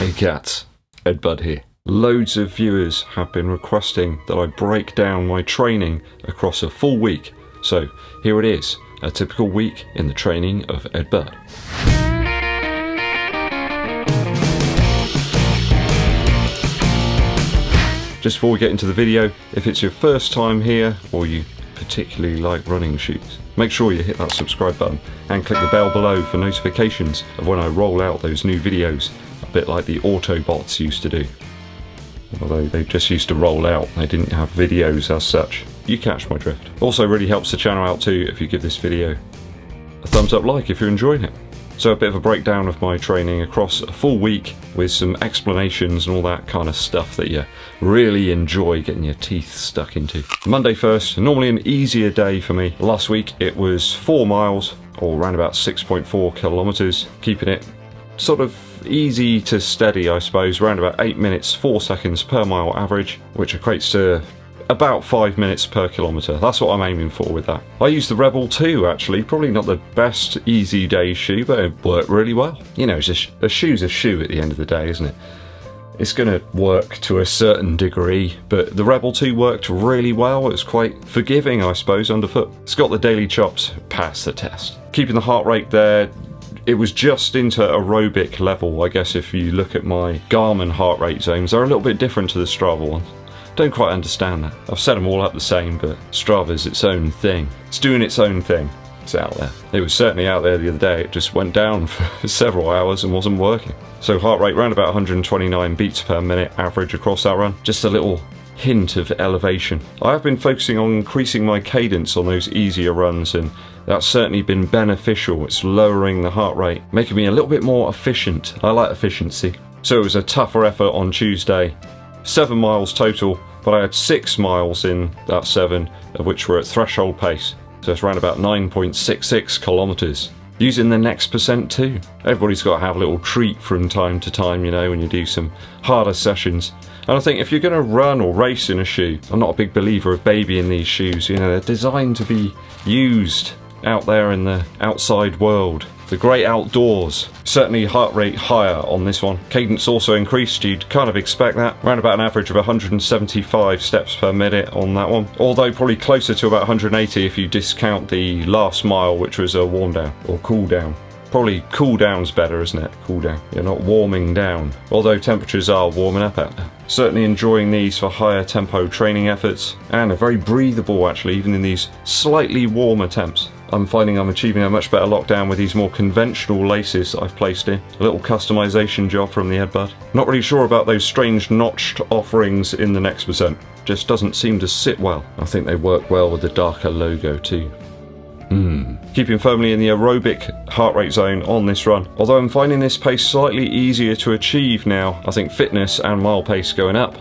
Hey cats, EDDBUD here. Loads of viewers have been requesting that I break down my training across a full week. So here it is, a typical week in the training of EDDBUD. Just before we get into the video, if it's your first time here or you particularly like running shoes, make sure you hit that subscribe button and click the bell below for notifications of when I roll out those new videos, a bit like the Autobots used to do. Although they just used to roll out, they didn't have videos as such. You catch my drift. Also really helps the channel out too if you give this video a thumbs up like if you're enjoying it. So a bit of a breakdown of my training across a full week with some explanations and all that kind of stuff that you really enjoy getting your teeth stuck into. Monday first, normally an easier day for me. Last week it was 4 miles or around about 6.4 kilometers, keeping it sort of easy to steady, I suppose, around about 8 minutes 4 seconds per mile average, which equates to about 5 minutes per kilometre. That's what I'm aiming for with that. I used the Rebel 2 actually, probably not the best easy day shoe, but it worked really well. You know, a shoe's a shoe at the end of the day, isn't it? It's going to work to a certain degree, but the Rebel 2 worked really well. It was quite forgiving, I suppose, underfoot. It's got the daily chops, passed the test. Keeping the heart rate there, it was just into aerobic level. I guess if you look at my Garmin heart rate zones, they're a little bit different to the Strava ones. Don't quite understand that. I've set them all up the same, but Strava's its own thing. It's doing its own thing. It's out there. It was certainly out there the other day. It just went down for several hours and wasn't working. So heart rate around about 129 beats per minute average across that run. Just a little hint of elevation. I have been focusing on increasing my cadence on those easier runs, and that's certainly been beneficial. It's lowering the heart rate, making me a little bit more efficient. I like efficiency. So it was a tougher effort on Tuesday. 7 miles total, but I had 6 miles in that 7, of which were at threshold pace. So it's around about 9.66 kilometres. Using the next percent too. Everybody's got to have a little treat from time to time, you know, when you do some harder sessions. And I think if you're going to run or race in a shoe, I'm not a big believer of babying these shoes. You know, they're designed to be used out there in the outside world. The great outdoors. Certainly heart rate higher on this one. Cadence also increased, you'd kind of expect that. Around about an average of 175 steps per minute on that one. Although probably closer to about 180 if you discount the last mile, which was a warm down or cool down. Probably cool down's better, isn't it? Cool down. You're not warming down. Although temperatures are warming up out there. Certainly enjoying these for higher tempo training efforts, and are very breathable actually, even in these slightly warmer temps. I'm finding I'm achieving a much better lockdown with these more conventional laces that I've placed in. A little customization job from the EDDBUD. Not really sure about those strange notched offerings in the next percent. Just doesn't seem to sit well. I think they work well with the darker logo too. Keeping firmly in the aerobic heart rate zone on this run. Although I'm finding this pace slightly easier to achieve now. I think fitness and mile pace going up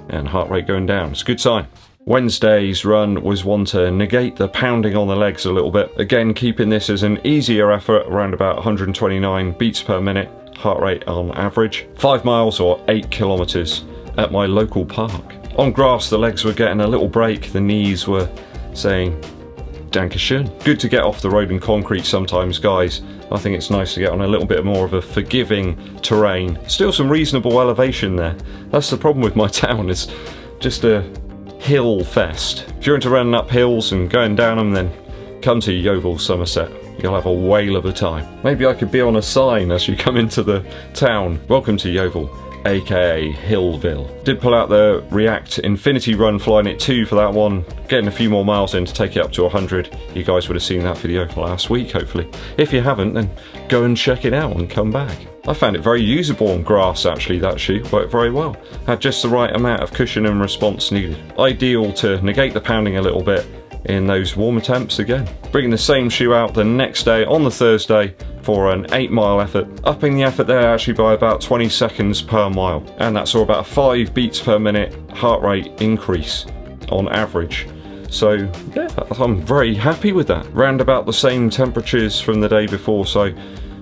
and heart rate going down. It's a good sign. Wednesday's run was one to negate the pounding on the legs a little bit. Again, keeping this as an easier effort, around about 129 beats per minute, heart rate on average. 5 miles or 8 kilometers at my local park. On grass, the legs were getting a little break. The knees were saying, Dankeschön. Good to get off the road and concrete sometimes, guys. I think it's nice to get on a little bit more of a forgiving terrain. Still some reasonable elevation there. That's the problem with my town, it's just a hill fest. If you're into running up hills and going down them, then come to Yeovil, Somerset. You'll have a whale of a time. Maybe I could be on a sign as you come into the town. Welcome to Yeovil, aka Hillville. Did pull out the React Infinity Run Flying It 2 for that one. Getting a few more miles in to take it up to 100. You guys would have seen that video last week, hopefully. If you haven't, then go and check it out and come back. I found it very usable on grass actually, that shoe. Worked very well. Had just the right amount of cushion and response needed. Ideal to negate the pounding a little bit in those warmer temps again. Bringing the same shoe out the next day on the Thursday for an 8 mile effort. Upping the effort there actually by about 20 seconds per mile. And that saw about a 5 beats per minute heart rate increase on average. So yeah, I'm very happy with that. Round about the same temperatures from the day before, so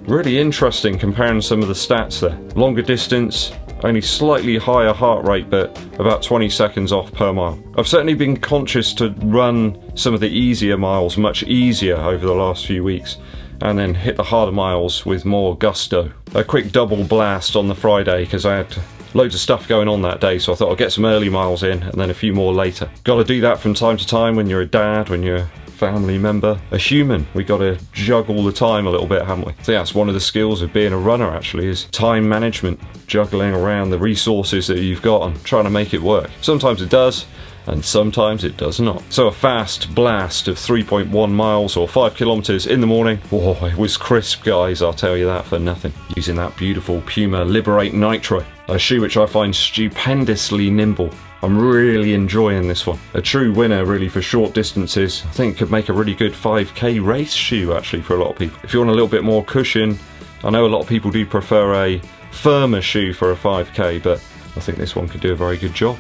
really interesting comparing some of the stats there. Longer distance, only slightly higher heart rate, but about 20 seconds off per mile. I've certainly been conscious to run some of the easier miles much easier over the last few weeks, and then hit the harder miles with more gusto. A quick double blast on the Friday because I had loads of stuff going on that day, so I thought I'd get some early miles in and then a few more later. Got to do that from time to time when you're a dad, when you're a family member, a human. We got to juggle the time a little bit, haven't we? So that's one of the skills of being a runner, actually, is time management, juggling around the resources that you've got and trying to make it work. Sometimes it does, and sometimes it does not. So a fast blast of 3.1 miles or 5 kilometers in the morning. Oh, it was crisp, guys, I'll tell you that for nothing. Using that beautiful Puma Liberate Nitro, a shoe which I find stupendously nimble. I'm really enjoying this one. A true winner really for short distances. I think could make a really good 5k race shoe actually for a lot of people. If you want a little bit more cushion, I know a lot of people do prefer a firmer shoe for a 5k, but I think this one could do a very good job.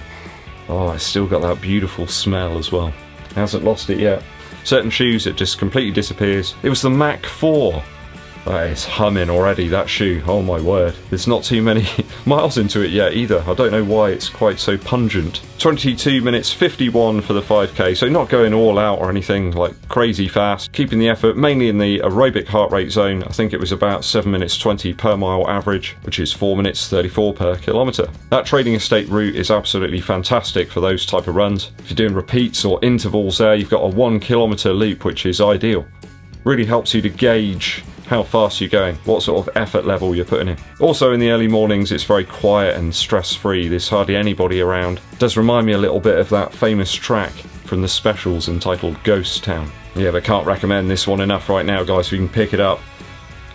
Oh, it's still got that beautiful smell as well. Hasn't lost it yet. Certain shoes it just completely disappears. It was the Mach 4. It's humming already, that shoe, oh my word. There's not too many miles into it yet either. I don't know why it's quite so pungent. 22 minutes 51 for the 5k, so not going all out or anything like crazy fast. Keeping the effort mainly in the aerobic heart rate zone. I think it was about 7 minutes 20 per mile average, which is 4 minutes 34 per kilometre. That trading estate route is absolutely fantastic for those type of runs. If you're doing repeats or intervals there, you've got a 1 kilometre loop, which is ideal. Really helps you to gauge how fast you're going, what sort of effort level you're putting in. Also in the early mornings it's very quiet and stress-free, there's hardly anybody around. It does remind me a little bit of that famous track from the specials entitled Ghost Town. Yeah, but can't recommend this one enough right now, guys. If you can pick it up,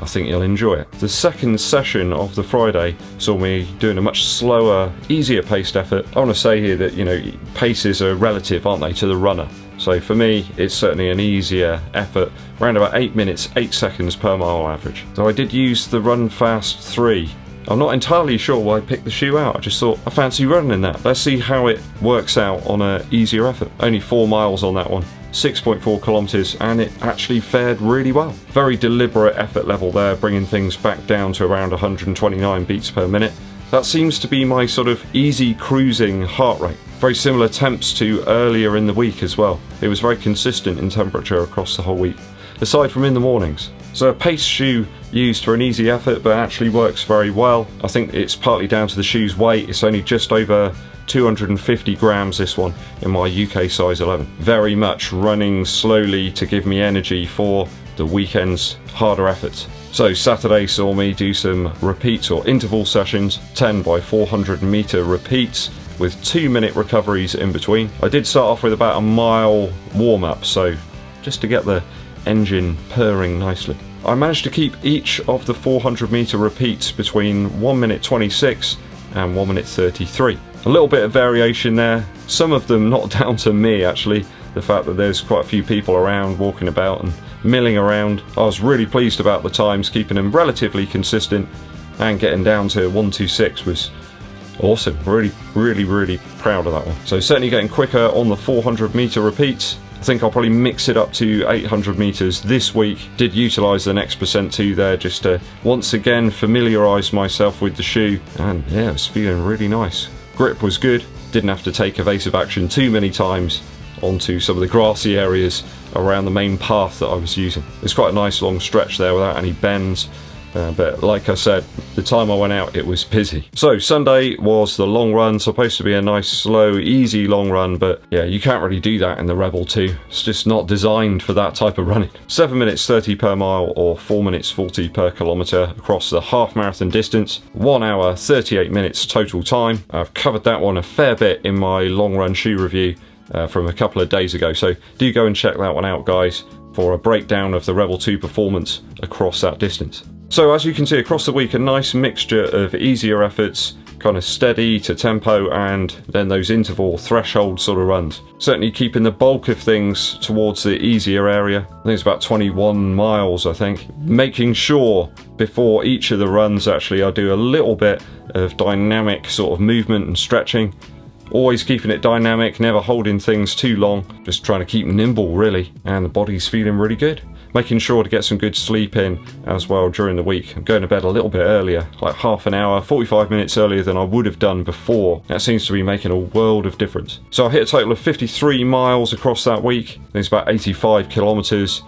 I think you'll enjoy it. The second session of the Friday saw me doing a much slower, easier paced effort. I want to say here that, you know, paces are relative, aren't they, to the runner. So for me, it's certainly an easier effort, around about 8 minutes, 8 seconds per mile average. So I did use the Run Fast 3. I'm not entirely sure why I picked the shoe out. I just thought, I fancy running in that. Let's see how it works out on an easier effort. Only 4 miles on that one, 6.4 kilometers, and it actually fared really well. Very deliberate effort level there, bringing things back down to around 129 beats per minute. That seems to be my sort of easy cruising heart rate. Very similar temps to earlier in the week as well. It was very consistent in temperature across the whole week, aside from in the mornings. So a pace shoe used for an easy effort, but actually works very well. I think it's partly down to the shoe's weight. It's only just over 250 grams, this one, in my UK size 11. Very much running slowly to give me energy for the weekend's harder efforts. So Saturday saw me do some repeats or interval sessions, 10 by 400 meter repeats with 2-minute recoveries in between. I did start off with about a mile warm-up, so just to get the engine purring nicely. I managed to keep each of the 400 meter repeats between 1 minute 26 and 1 minute 33. A little bit of variation there, some of them not down to me actually, the fact that there's quite a few people around walking about and milling around. I was really pleased about the times, keeping them relatively consistent, and getting down to 126 was awesome. Really proud of that one. So certainly getting quicker on the 400 meter repeats. I think I'll probably mix it up to 800 meters this week. Did utilize the next %2 there just to once again familiarize myself with the shoe, and yeah, it was feeling really nice. Grip was good, didn't have to take evasive action too many times onto some of the grassy areas around the main path that I was using. It's quite a nice long stretch there without any bends. But like I said, the time I went out it was busy. So Sunday was the long run, supposed to be a nice slow easy long run, but yeah, you can't really do that in the Rebel 2. It's just not designed for that type of running. 7 minutes 30 per mile or 4 minutes 40 per kilometre across the half marathon distance. 1 hour 38 minutes total time. I've covered that one a fair bit in my long run shoe review from a couple of days ago, so do go and check that one out, guys, for a breakdown of the Rebel 2 performance across that distance. So as you can see across the week, a nice mixture of easier efforts, kind of steady to tempo, and then those interval threshold sort of runs. Certainly keeping the bulk of things towards the easier area. I think it's about 21 miles, I think. Making sure before each of the runs actually I do a little bit of dynamic sort of movement and stretching. Always keeping it dynamic, never holding things too long, just trying to keep nimble really, and the body's feeling really good. Making sure to get some good sleep in as well during the week. I'm going to bed a little bit earlier, like half an hour, 45 minutes earlier than I would have done before. That seems to be making a world of difference. So I hit a total of 53 miles across that week. It's about 85 kilometers.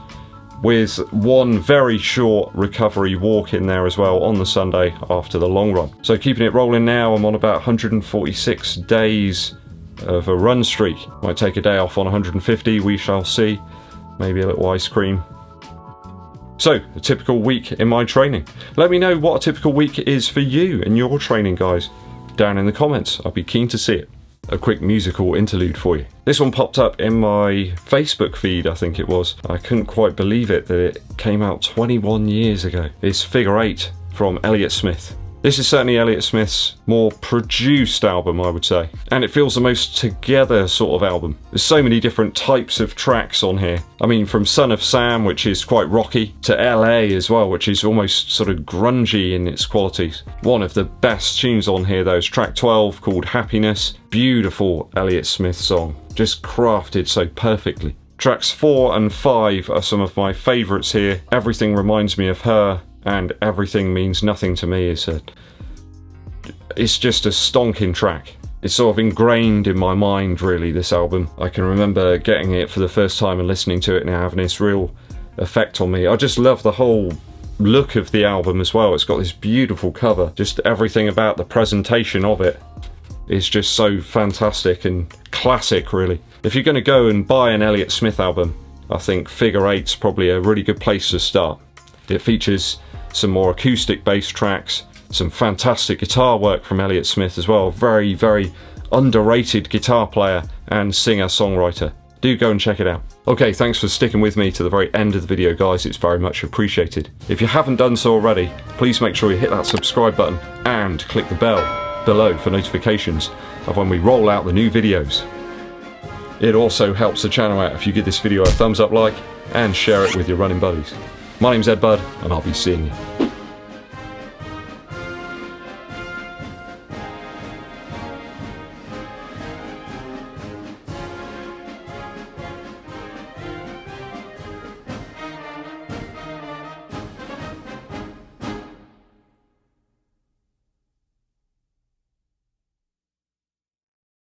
with one very short recovery walk in there as well on the Sunday after the long run. So keeping it rolling now, I'm on about 146 days of a run streak. Might take a day off on 150, we shall see. Maybe a little ice cream. So, a typical week in my training. Let me know what a typical week is for you in your training, guys, down in the comments. I'll be keen to see it. A quick musical interlude for you. This one popped up in my Facebook feed, I think it was. I couldn't quite believe it that it came out 21 years ago. It's Figure 8 from Elliott Smith. This is certainly Elliott Smith's more produced album, I would say. And it feels the most together sort of album. There's so many different types of tracks on here. I mean, from Son of Sam, which is quite rocky, to LA as well, which is almost sort of grungy in its qualities. One of the best tunes on here, though, is track 12, called Happiness. Beautiful Elliott Smith song. Just crafted so perfectly. Tracks 4 and 5 are some of my favourites here. Everything Reminds Me of Her, and Everything Means Nothing to Me it's just a stonking track. It's sort of ingrained in my mind, really, this album. I can remember getting it for the first time and listening to it now, having this real effect on me. I just love the whole look of the album as well. It's got this beautiful cover. Just everything about the presentation of it is just so fantastic and classic, really. If you're going to go and buy an Elliott Smith album, I think Figure 8's probably a really good place to start. It features some more acoustic bass tracks, some fantastic guitar work from Elliott Smith as well. Very, very underrated guitar player and singer-songwriter. Do go and check it out. Okay, thanks for sticking with me to the very end of the video, guys. It's very much appreciated. If you haven't done so already, please make sure you hit that subscribe button and click the bell below for notifications of when we roll out the new videos. It also helps the channel out if you give this video a thumbs up like and share it with your running buddies. My name's EDDBUD, and I'll be seeing you.